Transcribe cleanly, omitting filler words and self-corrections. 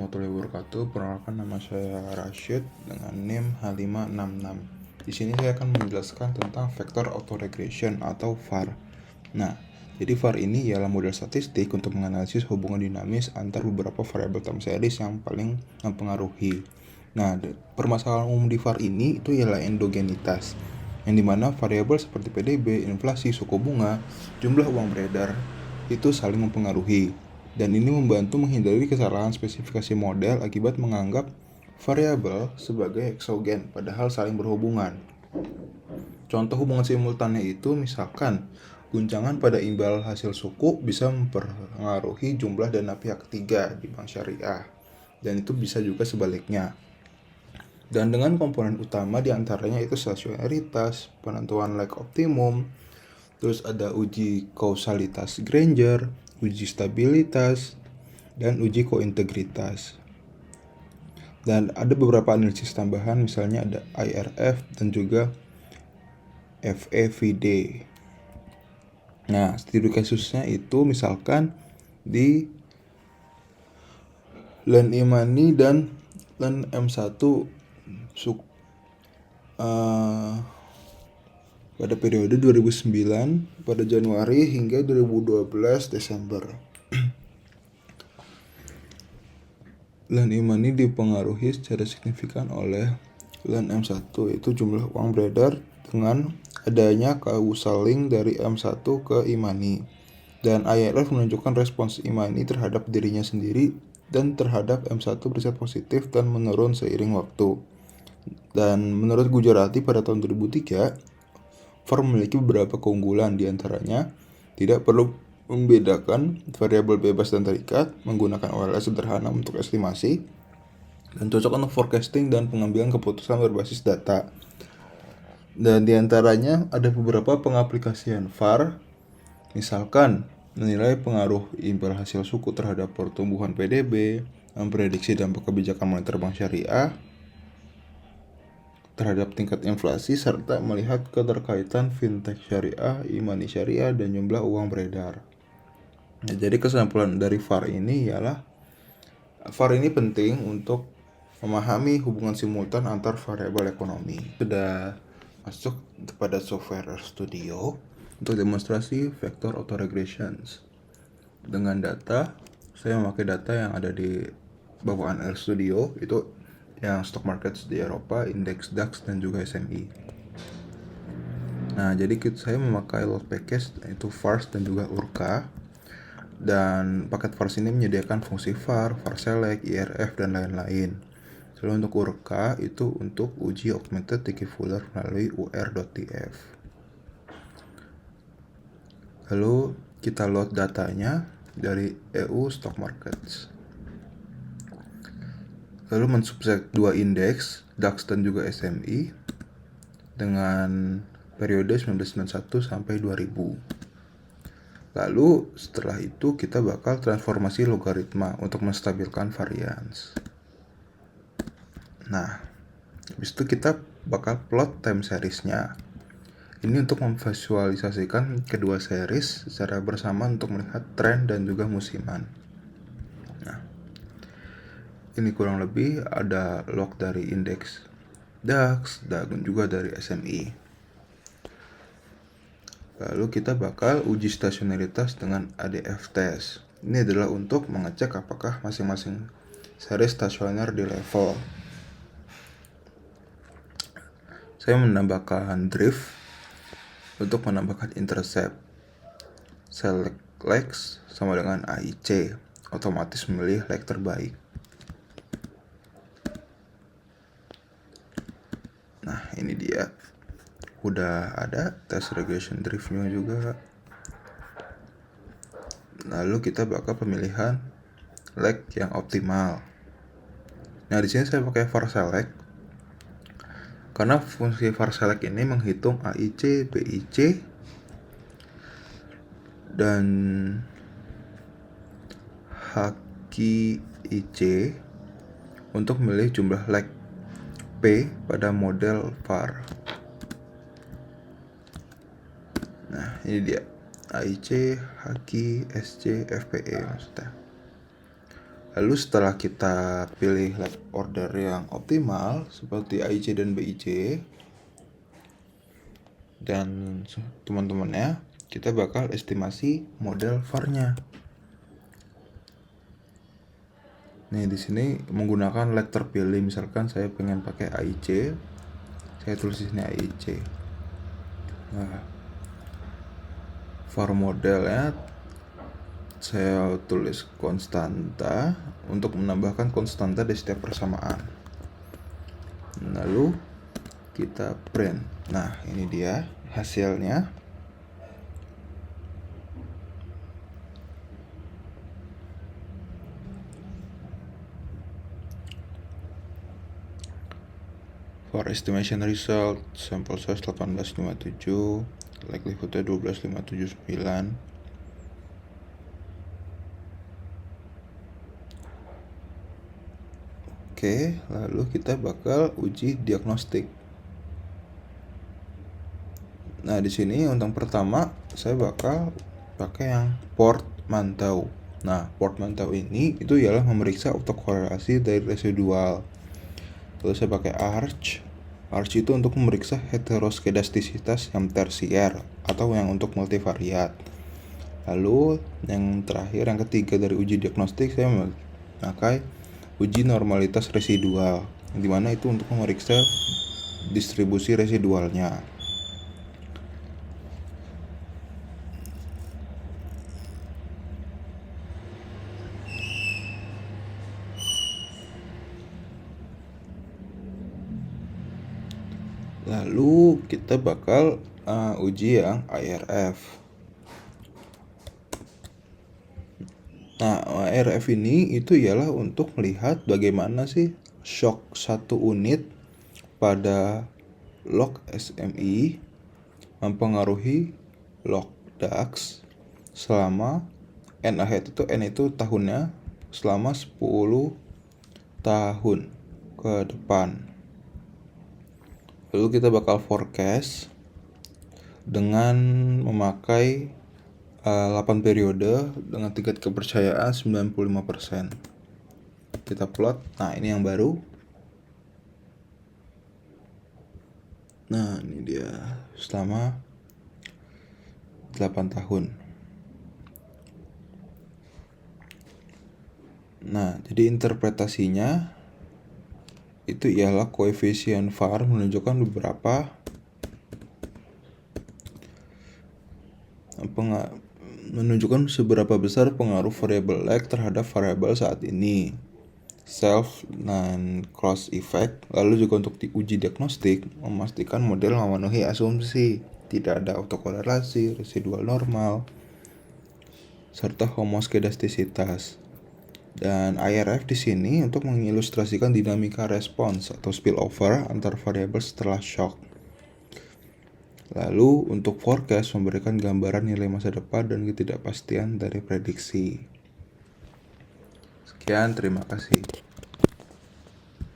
warahmatullahi wabarakatuh. Perkenalkan, nama saya Rashid dengan NIM H566. Di sini saya akan menjelaskan tentang vector autoregression atau VAR. Nah, jadi VAR ini ialah model statistik untuk menganalisis hubungan dinamis antar beberapa variabel time series yang paling mempengaruhi. Nah, permasalahan umum di VAR ini itu ialah endogenitas, yang dimana variabel seperti PDB, inflasi, suku bunga, jumlah uang beredar itu saling mempengaruhi. Dan ini membantu menghindari kesalahan spesifikasi model akibat menganggap variabel sebagai eksogen, padahal saling berhubungan. Contoh hubungan simultannya itu misalkan guncangan pada imbal hasil suku bisa mempengaruhi jumlah dana pihak ketiga di bank syariah, dan itu bisa juga sebaliknya. Dan dengan komponen utama diantaranya itu stasionaritas, penentuan lag optimum, terus ada uji kausalitas Granger, uji stabilitas, dan uji kointegritas. Dan ada beberapa analisis tambahan, misalnya ada IRF dan juga FEVD. Nah, studi kasusnya itu misalkan di Len Imani dan Len M1 pada periode 2009 pada Januari hingga 2012 Desember. Len Imani dipengaruhi secara signifikan oleh Len M1, yaitu jumlah uang beredar dengan adanya causal link dari M1 ke Imani. Dan IRF menunjukkan respons Imani terhadap dirinya sendiri dan terhadap M1 beriset positif dan menurun seiring waktu. Dan menurut Gujarati pada tahun 2003, VAR memiliki beberapa keunggulan, diantaranya tidak perlu membedakan variabel bebas dan terikat, menggunakan OLS sederhana untuk estimasi, dan cocok untuk forecasting dan pengambilan keputusan berbasis data. Dan diantaranya ada beberapa pengaplikasian VAR, misalkan menilai pengaruh imbal hasil suku terhadap pertumbuhan PDB, memprediksi dampak kebijakan moneter bank syariah terhadap tingkat inflasi, serta melihat keterkaitan fintech syariah, imani syariah, dan jumlah uang beredar. Nah, jadi kesimpulan dari VAR ini ialah VAR ini penting untuk memahami hubungan simultan antar variabel ekonomi. Sudah masuk pada software RStudio untuk demonstrasi vector autoregressions. Dengan data, saya memakai data yang ada di bawaan RStudio, itu yang stock market di Eropa, indeks DAX, dan juga SMI. Nah, jadi saya memakai load package, yaitu VARS dan juga URCA. Dan paket VARS ini menyediakan fungsi VAR, VAR select, IRF, dan lain-lain. Lalu untuk URCA itu untuk uji augmented Dickey-Fuller melalui ur.tf. Lalu kita load datanya dari EU Stock Markets. Lalu mensubset dua indeks, DAX dan juga SMI, dengan periode 1991 sampai 2000. Lalu setelah itu kita bakal transformasi logaritma untuk menstabilkan varians. Nah, habis itu kita bakal plot time seriesnya. Ini untuk memvisualisasikan kedua series secara bersamaan untuk melihat tren dan juga musiman. Nah, ini kurang lebih ada log dari indeks DAX dan juga dari SMI. Lalu kita bakal uji stasionaritas dengan ADF test. Ini adalah untuk mengecek apakah masing-masing series stasioner di level. Saya menambahkan drift untuk menambahkan intercept. Select legs sama dengan AIC, otomatis memilih leg terbaik. Nah, ini dia. Udah ada test regression driftnya juga. Lalu kita bakal pemilihan leg yang optimal. Nah, di sini saya pakai VAR select karena fungsi VAR select ini menghitung AIC, BIC, dan HQIC untuk memilih jumlah leg P pada model VAR. Nah, ini dia AIC, HQ, SC, FPE maksudnya. Lalu setelah kita pilih lab order yang optimal seperti AIC dan BIC dan teman-temannya, kita bakal estimasi model VAR-nya. Nih di sini menggunakan leg terpilih, misalkan saya pengen pakai AIC, saya tulis di sini AIC. Nah, VAR modelnya saya tulis konstanta untuk menambahkan konstanta di setiap persamaan. Lalu kita print. Nah, ini dia hasilnya. For estimation result, sample size 1857, likelihoodnya 12579. Oke, lalu kita bakal uji diagnostik. Nah, di sini untuk pertama saya bakal pakai yang portmanteau. Nah, portmanteau ini itu ialah memeriksa autokorelasi dari residual. Lalu saya pakai arch. Arch itu untuk memeriksa heteroskedastisitas yang tersier atau yang untuk multivariat. Lalu yang terakhir, yang ketiga dari uji diagnostik, saya memakai uji normalitas residual, yang dimana itu untuk memeriksa distribusi residualnya. Lalu kita bakal uji yang IRF. Nah, IRF ini itu ialah untuk melihat bagaimana sih shock satu unit pada log SMI mempengaruhi log DAX selama N ahead itu, N itu tahunnya, selama 10 tahun ke depan. Lalu kita bakal forecast dengan memakai 8 periode dengan tingkat kepercayaan 95%. Kita plot. Nah, ini yang baru. Nah, ini dia selama 8 tahun. Nah, jadi interpretasinya itu ialah koefisien VAR menunjukkan menunjukkan seberapa besar pengaruh variabel lag terhadap variabel saat ini, self dan cross effect. Lalu juga untuk diuji diagnostik, memastikan model memenuhi asumsi tidak ada autokorelasi, residual normal, serta homoskedastisitas. Dan IRF di sini untuk mengilustrasikan dinamika respons atau spillover antar variabel setelah shock. Lalu untuk forecast memberikan gambaran nilai masa depan dan ketidakpastian dari prediksi. Sekian, terima kasih.